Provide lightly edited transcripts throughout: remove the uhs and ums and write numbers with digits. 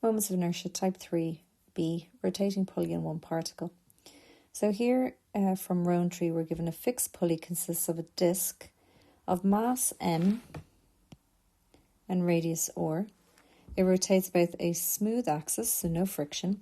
Moments of inertia, type 3b, rotating pulley in one particle. So here from Rowntree, we're given a fixed pulley consists of a disc of mass m and radius r. It rotates about a smooth axis, so no friction,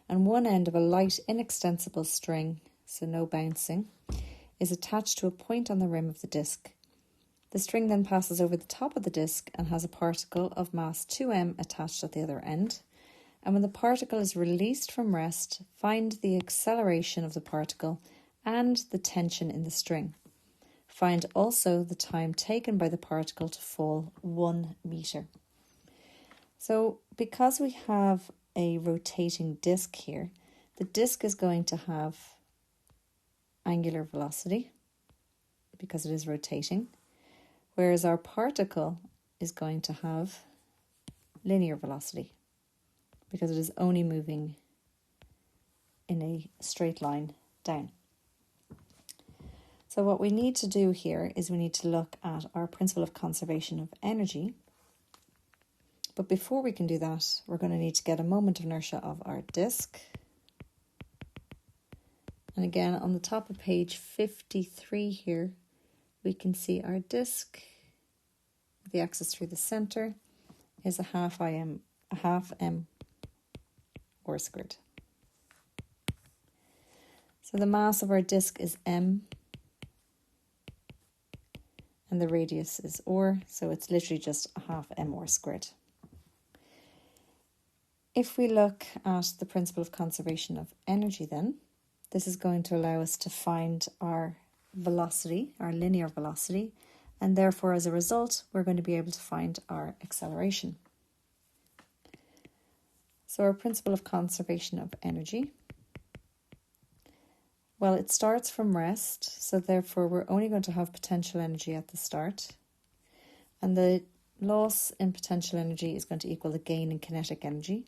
and one end of a light, inextensible string, so no bouncing, is attached to a point on the rim of the disc. The string then passes over the top of the disc and has a particle of mass 2m attached at the other end. And when the particle is released from rest, find the acceleration of the particle and the tension in the string. Find also the time taken by the particle to fall 1 meter. So because we have a rotating disc here, the disc is going to have angular velocity because it is rotating, whereas our particle is going to have linear velocity because it is only moving in a straight line down. So what we need to do here is we need to look at our principle of conservation of energy. But before we can do that, we're going to need to get a moment of inertia of our disc. And again, on the top of page 53 here, we can see our disc, the axis through the center, is a half m r squared. So the mass of our disc is m, and the radius is r, so it's literally just a half m r squared. If we look at the principle of conservation of energy then, this is going to allow us to find our velocity, our linear velocity, and therefore as a result we're going to be able to find our acceleration. So our principle of conservation of energy, well, it starts from rest, so therefore we're only going to have potential energy at the start, and the loss in potential energy is going to equal the gain in kinetic energy.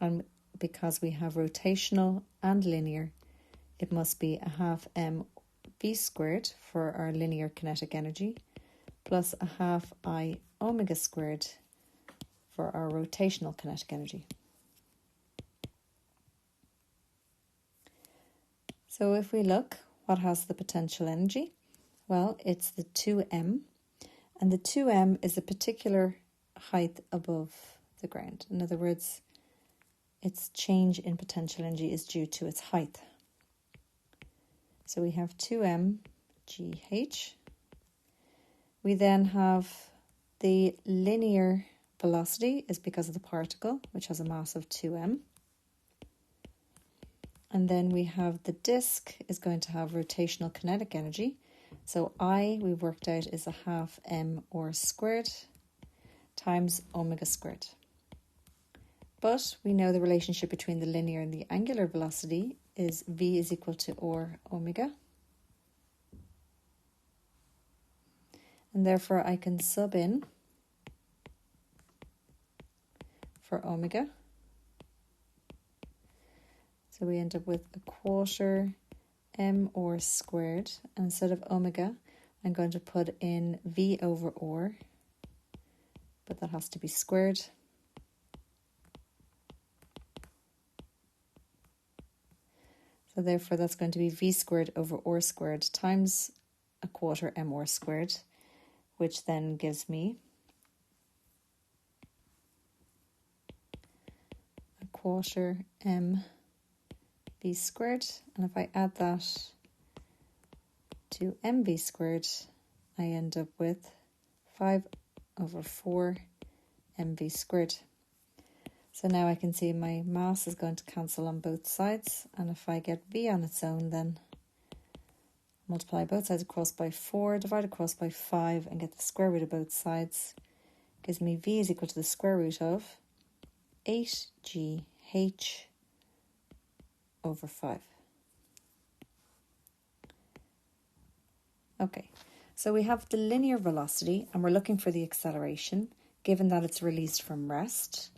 And because we have rotational and linear, it must be a half m v squared for our linear kinetic energy, plus a half I omega squared for our rotational kinetic energy. So if we look, what has the potential energy? Well, it's the 2m, and the 2m is a particular height above the ground. In other words, its change in potential energy is due to its height. So we have 2m gh. We then have the linear velocity is because of the particle, which has a mass of 2m. And then we have the disk is going to have rotational kinetic energy. So I, we've worked out, is a half m r squared times omega squared. But we know the relationship between the linear and the angular velocity is v is equal to r omega. And therefore I can sub in for omega. So we end up with a quarter m r squared. And instead of omega, I'm going to put in v over r, but that has to be squared. So therefore that's going to be v squared over r squared times a quarter m r squared, which then gives me a quarter m v squared. And if I add that to mv squared, I end up with 5 over 4 mv squared. So now I can see my mass is going to cancel on both sides, and if I get v on its own, then multiply both sides across by 4, divide across by 5, and get the square root of both sides. Gives me v is equal to the square root of 8gh over 5. Okay, so we have the linear velocity, and we're looking for the acceleration, given that it's released from rest.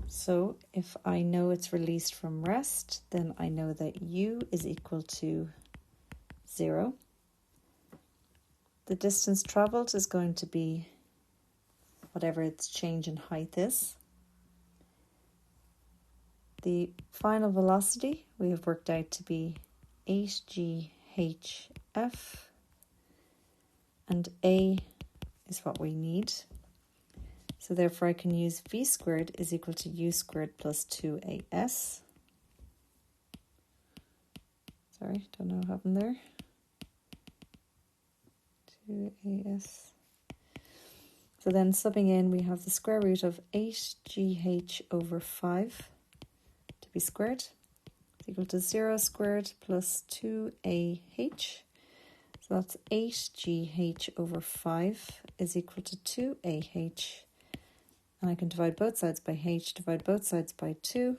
So if I know it's released from rest, then I know that u is equal to 0. The distance travelled is going to be whatever its change in height is. The final velocity we have worked out to be 8GHF, and A is what we need. So therefore I can use V squared is equal to U squared plus 2AS. Sorry, don't know what happened there. 2AS. So then subbing in, we have the square root of 8GH over 5 to be squared. It's equal to 0 squared plus 2AH. So that's 8GH over 5 is equal to 2AH. And I can divide both sides by H, divide both sides by 2.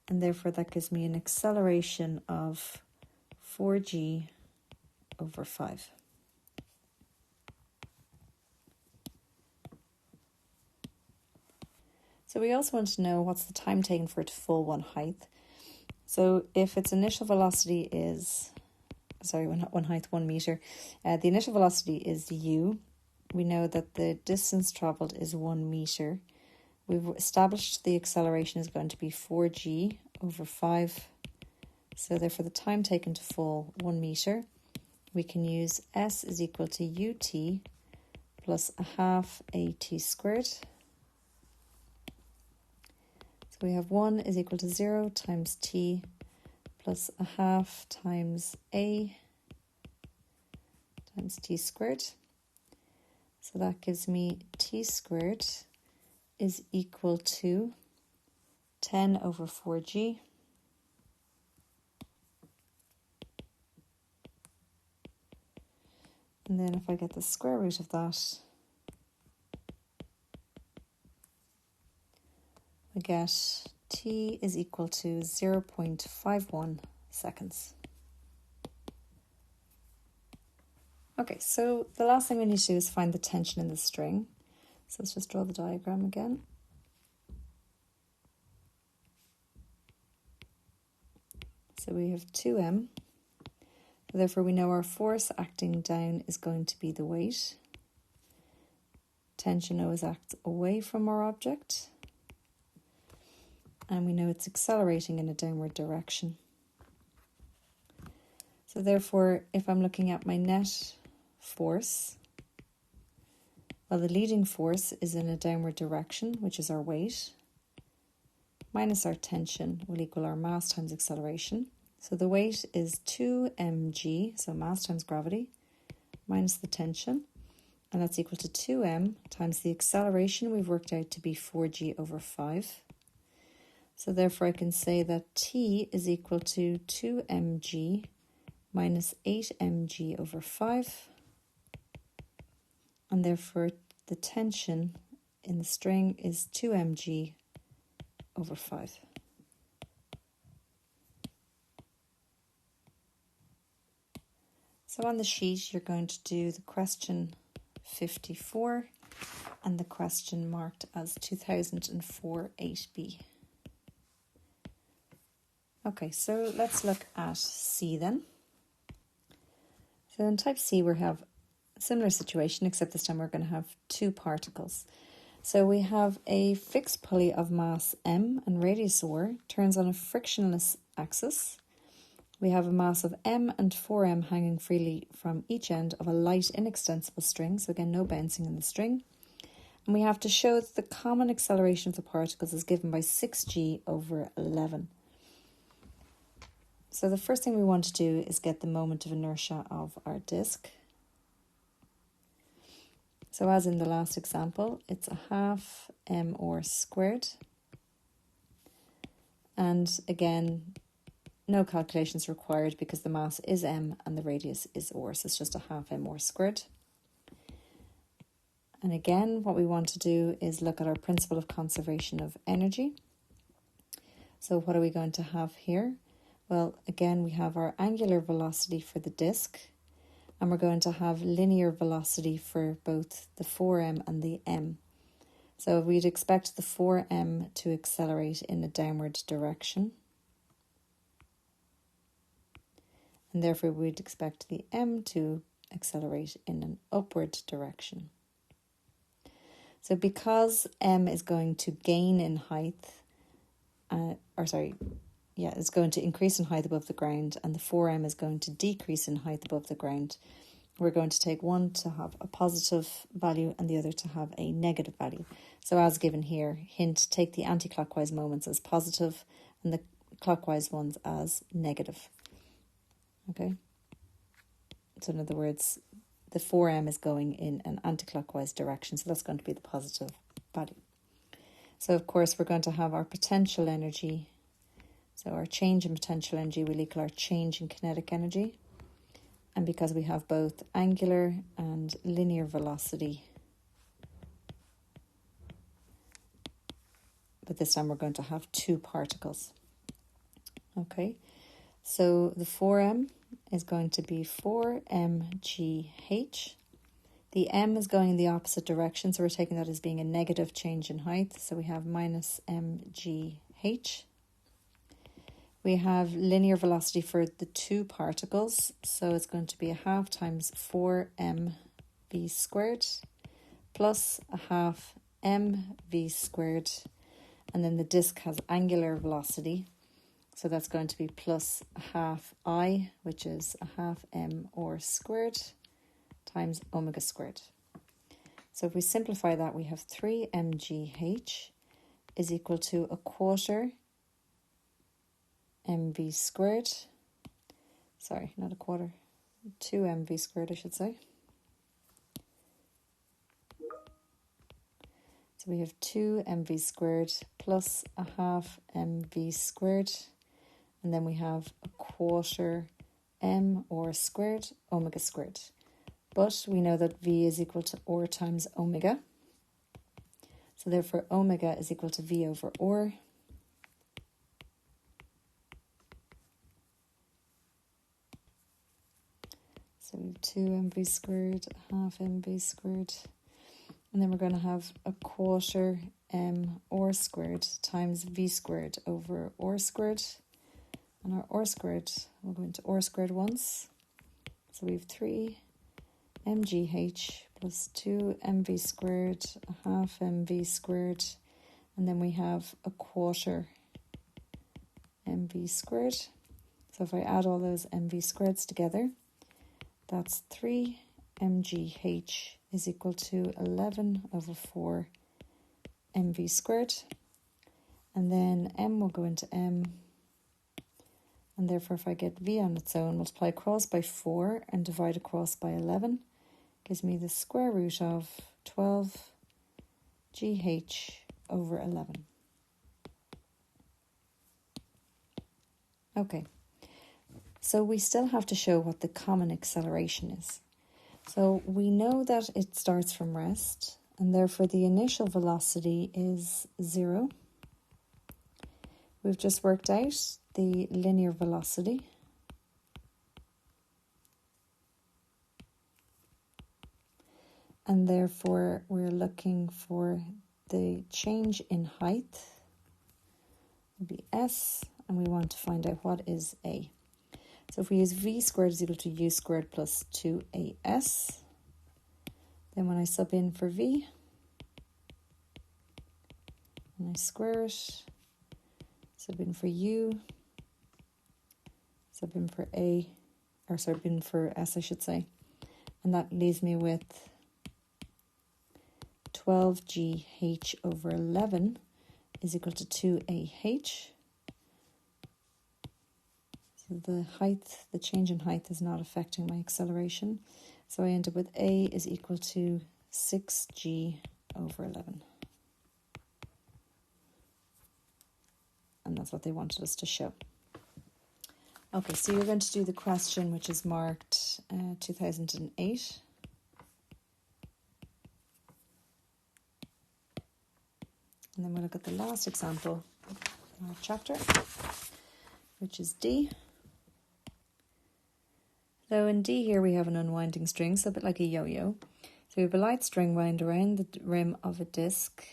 And therefore that gives me an acceleration of 4G over 5. So we also want to know what's the time taken for it to fall one height. So if its initial velocity is, one height, 1 meter, the initial velocity is U. We know that the distance travelled is 1 meter. We've established the acceleration is going to be 4G over 5. So therefore the time taken to fall 1 meter, we can use S is equal to UT plus a half AT squared. So we have 1 is equal to 0 times T plus a half times A times T squared. So that gives me T squared is equal to 10 over 4G. And then if I get the square root of that, we get T is equal to 0.51 seconds. Okay, so the last thing we need to do is find the tension in the string. So let's just draw the diagram again. So we have 2m. Therefore, we know our force acting down is going to be the weight. Tension always acts away from our object. And we know it's accelerating in a downward direction. So therefore, if I'm looking at my net force, well, the leading force is in a downward direction, which is our weight, minus our tension will equal our mass times acceleration. So the weight is 2mg, so mass times gravity, minus the tension, and that's equal to 2m times the acceleration we've worked out to be 4g over 5. So therefore I can say that T is equal to 2mg minus 8mg over 5. And therefore the tension in the string is 2mg over 5. So on the sheet, you're going to do the question 54 and the question marked as 2004 8b. Okay, so let's look at C then. So in type C, we have a similar situation, except this time we're going to have two particles. So we have a fixed pulley of mass m and radius r, turns on a frictionless axis. We have a mass of m and 4m hanging freely from each end of a light inextensible string, so again no bouncing in the string. And we have to show that the common acceleration of the particles is given by 6g over 11. So the first thing we want to do is get the moment of inertia of our disk. So as in the last example, it's a half mr squared. And again, no calculations required because the mass is m and the radius is r, so it's just a half mr squared. And again, what we want to do is look at our principle of conservation of energy. So what are we going to have here? Well, again, we have our angular velocity for the disk, and we're going to have linear velocity for both the 4m and the m. So we'd expect the 4m to accelerate in a downward direction. And therefore we'd expect the m to accelerate in an upward direction. So because m is going to gain in height is going to increase in height above the ground, and the 4m is going to decrease in height above the ground. We're going to take one to have a positive value and the other to have a negative value. So as given here, hint, take the anti-clockwise moments as positive and the clockwise ones as negative. Okay? So in other words, the 4m is going in an anti-clockwise direction, so that's going to be the positive value. So of course we're going to have our potential energy. So our change in potential energy will equal our change in kinetic energy. And because we have both angular and linear velocity, but this time we're going to have two particles. Okay, so the 4m is going to be 4mgh. The m is going in the opposite direction, so we're taking that as being a negative change in height. So we have minus mgh. We have linear velocity for the two particles, so it's going to be a half times 4mv squared plus a half mv squared, and then the disk has angular velocity, so that's going to be plus a half I, which is a half m or squared, times omega squared. So if we simplify that, we have 3 mgh is equal to a quarter mv squared, sorry, not a quarter, 2 mv squared I should say. So we have 2 mv squared plus a half mv squared, and then we have a quarter m or squared omega squared. But we know that v is equal to r times omega. So therefore omega is equal to v over r. So we have 2 mv squared, half mv squared. And then we're going to have a quarter m r squared times v squared over r squared. And our r squared, we'll go into r squared once. So we have 3 mgh plus 2 mv squared, a half mv squared. And then we have a quarter mv squared. So if I add all those mv squareds together, that's 3 mgh is equal to 11 over 4 mv squared. And then m will go into m. And therefore if I get v on its own, multiply across by 4 and divide across by 11, gives me the square root of 12 gh over 11. Okay. So we still have to show what the common acceleration is. So we know that it starts from rest, and therefore the initial velocity is 0. We've just worked out the linear velocity. And therefore we're looking for the change in height. It would be s, and we want to find out what is a. So if we use v squared is equal to u squared plus 2as, then when I sub in for v, and I square it, sub in for u, sub in for a, or sub in for s I should say, and that leaves me with 12gh over 11 is equal to 2ah. The height, the change in height is not affecting my acceleration. So I end up with a is equal to 6g over 11. And that's what they wanted us to show. Okay, so you're going to do the question which is marked 2008. And then we'll look at the last example in our chapter, which is D. So in D here we have an unwinding string, so a bit like a yo-yo. So we have a light string wound around the rim of a disc,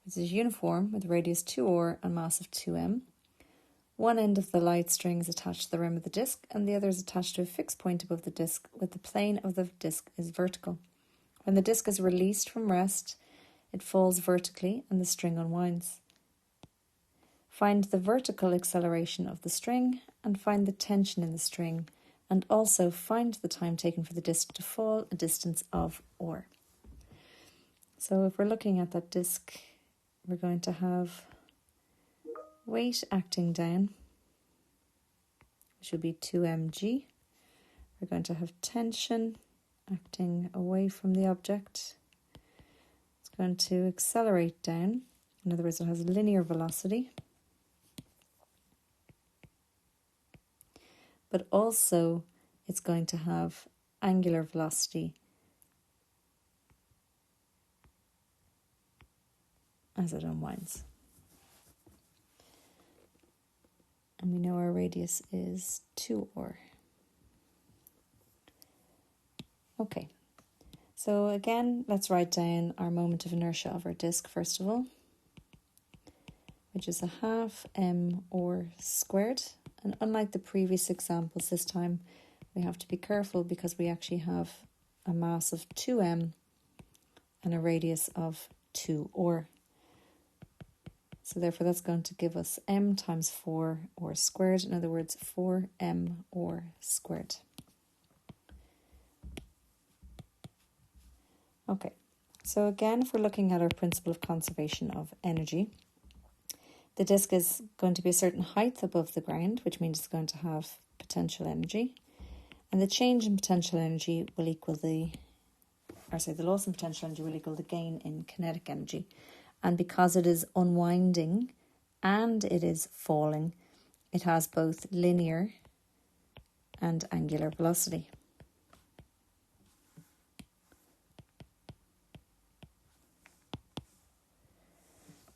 which is uniform with radius 2r and mass of 2m. One end of the light string is attached to the rim of the disc, and the other is attached to a fixed point above the disc, with the plane of the disc is vertical. When the disc is released from rest, it falls vertically and the string unwinds. Find the vertical acceleration of the string and find the tension in the string, and also find the time taken for the disc to fall a distance of or. So if we're looking at that disc, we're going to have weight acting down, which will be 2mg. We're going to have tension acting away from the object. It's going to accelerate down. In other words, it has linear velocity. But also it's going to have angular velocity as it unwinds. And we know our radius is 2r. Okay, so again, let's write down our moment of inertia of our disk first of all, which is a half m/r squared. And unlike the previous examples, this time we have to be careful because we actually have a mass of 2m and a radius of 2r. So therefore that's going to give us m times 4r squared, in other words 4m/r squared. Okay, so again, if we're looking at our principle of conservation of energy, the disk is going to be a certain height above the ground, which means it's going to have potential energy. And the change in potential energy will equal the loss in potential energy will equal the gain in kinetic energy. And because it is unwinding and it is falling, it has both linear and angular velocity.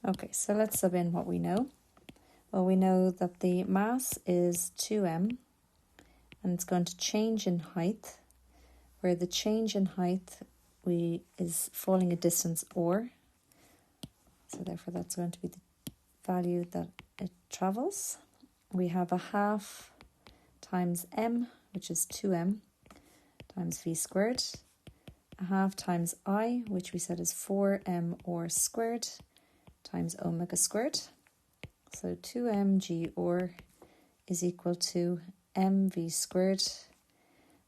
Okay, so let's sub in what we know. Well, we know that the mass is 2m and it's going to change in height, where the change in height is falling a distance r. So therefore that's going to be the value that it travels. We have a half times m, which is 2m, times v squared. A half times I, which we said is 4m/r squared, times omega squared. So 2mg/r is equal to mv squared.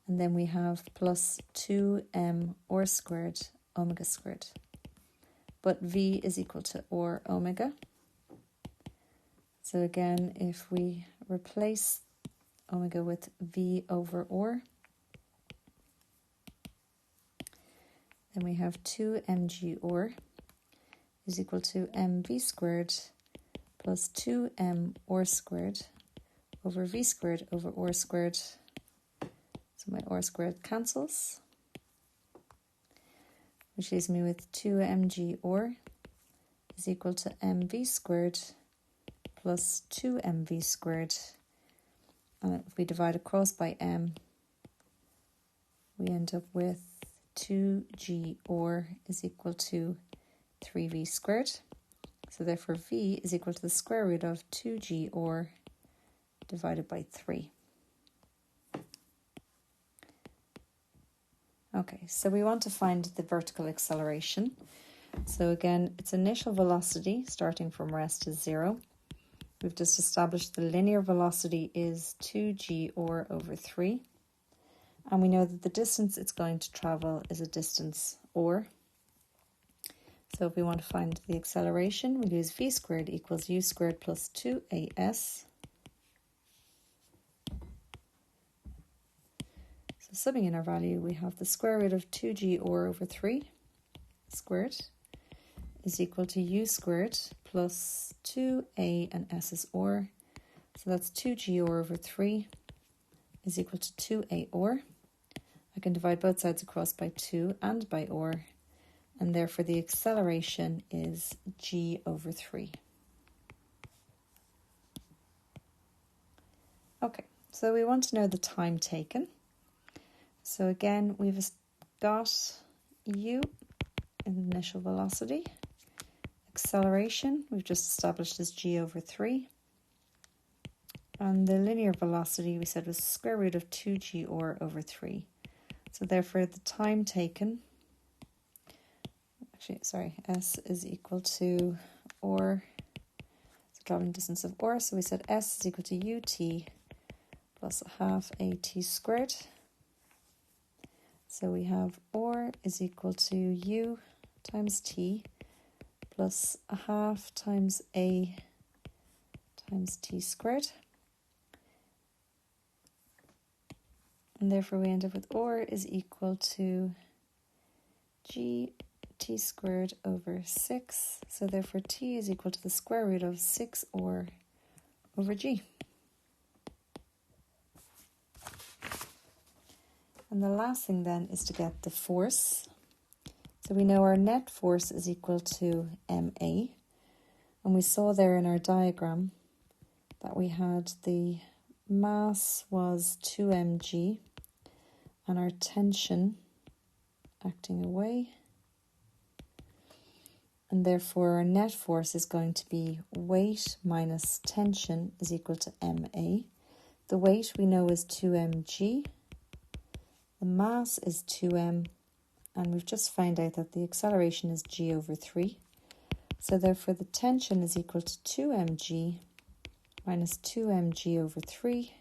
And then we have plus 2m/r squared omega squared. But v is equal to r omega. So again, if we replace omega with v over r, then we have 2mg/r is equal to mv squared plus 2m/r squared over v squared over r squared. So my r squared cancels, which leaves me with 2mg/r is equal to mv squared plus 2mv squared. And if we divide across by m, we end up with 2g/r is equal to 3v squared. So therefore v is equal to the square root of 2g/r divided by 3. Okay, so we want to find the vertical acceleration. So again, its initial velocity starting from rest is 0. We've just established the linear velocity is 2g/r over 3. And we know that the distance it's going to travel is a distance r. So if we want to find the acceleration, we'll use v squared equals u squared plus 2as. So subbing in our value, we have the square root of 2g/r over 3 squared is equal to u squared plus 2a and s is r. So that's 2g/r over 3 is equal to 2a/r. I can divide both sides across by 2 and by r, and therefore the acceleration is g over 3. Okay, so we want to know the time taken. So again, we've got u, initial velocity. Acceleration, we've just established as g over 3. And the linear velocity, we said, was square root of 2g/r over 3. So therefore, the time taken, s is equal to r. So travelling distance of r. So we said s is equal to ut plus a half at squared. So we have r is equal to u times t plus a half times a times t squared. And therefore we end up with r is equal to g t squared over 6. So therefore t is equal to the square root of 6r over g. And the last thing then is to get the force. So we know our net force is equal to ma. And we saw there in our diagram that we had the mass was 2mg and our tension acting away. And therefore our net force is going to be weight minus tension is equal to ma. The weight we know is 2mg. The mass is 2m. And we've just found out that the acceleration is g over 3. So therefore the tension is equal to 2mg minus 2mg over 3.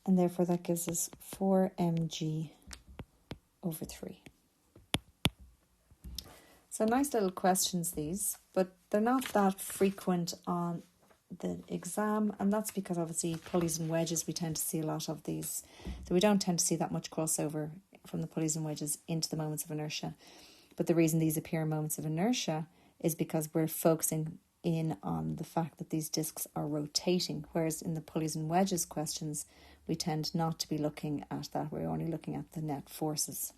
And therefore that gives us 4mg over 3. So nice little questions these, but they're not that frequent on the exam, and that's because obviously pulleys and wedges we tend to see a lot of these. So we don't tend to see that much crossover from the pulleys and wedges into the moments of inertia. But the reason these appear in moments of inertia is because we're focusing in on the fact that these discs are rotating, whereas in the pulleys and wedges questions we tend not to be looking at that. We're only looking at the net forces.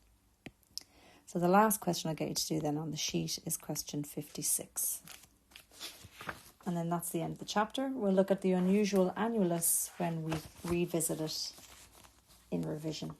So the last question I'll get you to do then on the sheet is question 56. And then that's the end of the chapter. We'll look at the unusual annulus when we revisit it in revision.